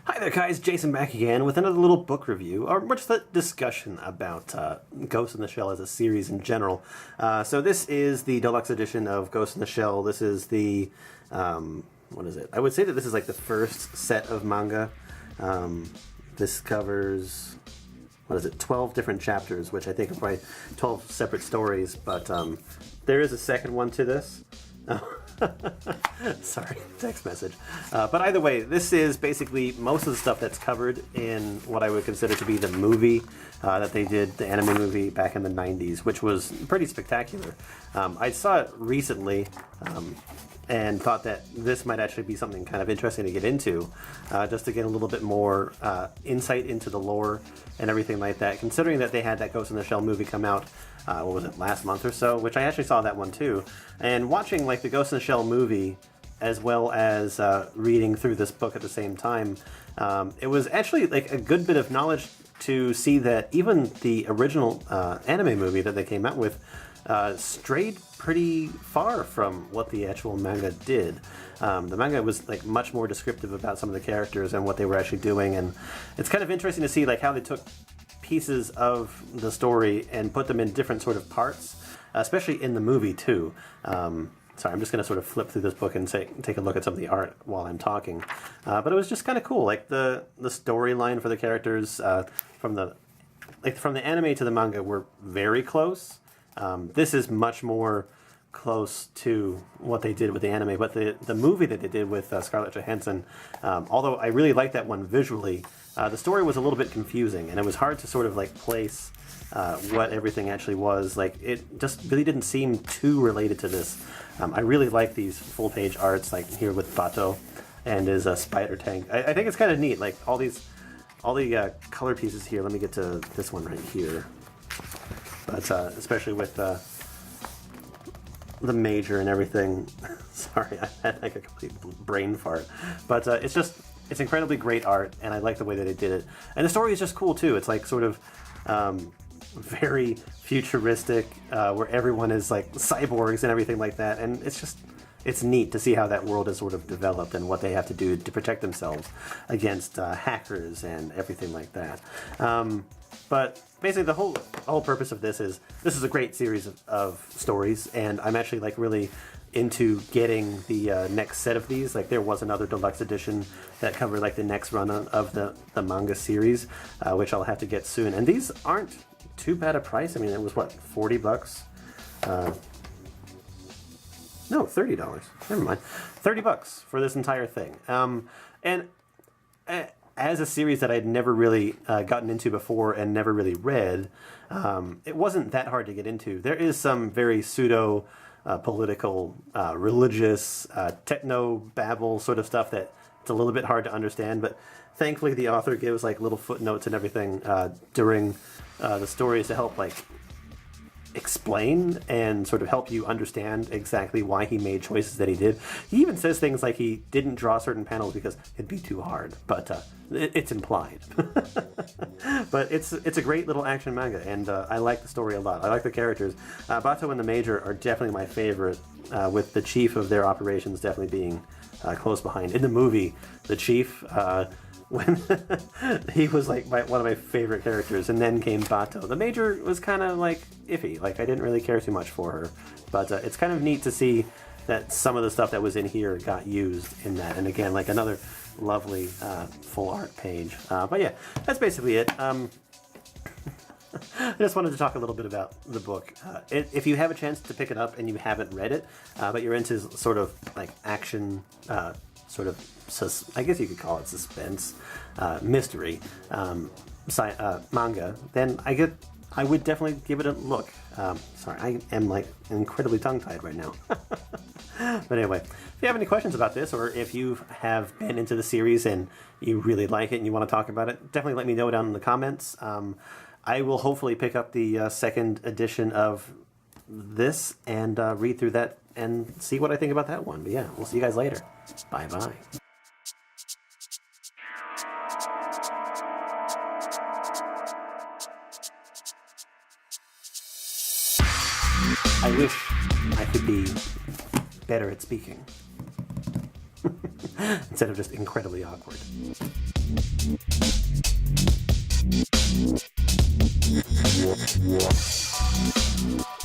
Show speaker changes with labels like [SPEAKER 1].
[SPEAKER 1] Hi there guys, Jason back again with another little book review, or just a discussion about Ghost in the Shell as a series in general. So this is the deluxe edition of Ghost in the Shell. This is the, what is it? I would say that this is like the first set of manga. This covers, what is it, 12 different chapters, which I think are probably 12 separate stories, but there is a second one to this. Sorry, text message. But either way, this is basically most of the stuff that's covered in what I would consider to be the movie that they did, the anime movie back in the 90s, which was pretty spectacular. I saw it recently and thought that this might actually be something kind of interesting to get into, just to get a little bit more insight into the lore and everything like that, considering that they had that Ghost in the Shell movie come out what was it, last month or so, which I actually saw that one too. And watching like the Ghost in the Shell movie, as well as reading through this book at the same time, it was actually like a good bit of knowledge to see that even the original anime movie that they came out with strayed pretty far from what the actual manga did. The manga was like much more descriptive about some of the characters and what they were actually doing, and it's kind of interesting to see like how they took pieces of the story and put them in different sort of parts, especially in the movie too. Sorry, I'm just going to sort of flip through this book and take a look at some of the art while I'm talking. But it was just kind of cool, like the storyline for the characters from the anime to the manga were very close. This is much more close to what they did with the anime, but the movie that they did with Scarlett Johansson, although I really liked that one visually, the story was a little bit confusing, and it was hard to sort of like place what everything actually was. Like, it just really didn't seem too related to this. I really like these full-page arts, like here with Bato and his spider tank. I think it's kind of neat, like all the color pieces here. Let me get to this one right here. But especially with the major and everything. Sorry, I had like a complete brain fart. But it's incredibly great art, and I like the way that they did it. And the story is just cool too. It's like sort of very futuristic, where everyone is like cyborgs and everything like that. And it's neat to see how that world has sort of developed and what they have to do to protect themselves against hackers and everything like that. But basically, the whole purpose of this is a great series of stories, and I'm actually like really into getting the next set of these. Like, there was another deluxe edition that covered like the next run of the manga series, which I'll have to get soon. And these aren't too bad a price. I mean, it was what, $40? No, $30. Never mind, $30 for this entire thing. And as a series that I'd never really gotten into before and never really read, it wasn't that hard to get into. There is some very pseudo political, religious, techno-babble sort of stuff that it's a little bit hard to understand, but thankfully the author gives like little footnotes and everything during the stories to help like explain and sort of help you understand exactly why he made choices that he did. He even says things like he didn't draw certain panels because it'd be too hard, but it's implied. But it's a great little action manga, and I like the story a lot. I like the characters. Bato and the Major are definitely my favorite, with the chief of their operations definitely being close behind. In the movie, the chief, when he was like one of my favorite characters, and then came Bato. The Major was kind of like iffy, like I didn't really care too much for her, but it's kind of neat to see that some of the stuff that was in here got used in that. And again, like another lovely full art page. But yeah, that's basically it. I just wanted to talk a little bit about the book. If you have a chance to pick it up and you haven't read it, but you're into sort of like action, sort of, I guess you could call it suspense, mystery, manga, then I would definitely give it a look. Sorry, I am like incredibly tongue-tied right now. But anyway, if you have any questions about this, or if you have been into the series and you really like it and you want to talk about it, definitely let me know down in the comments. I will hopefully pick up the second edition of this and read through that and see what I think about that one. But yeah, we'll see you guys later. Bye-bye. I wish I could be better at speaking instead of just incredibly awkward.
[SPEAKER 2] Yeah.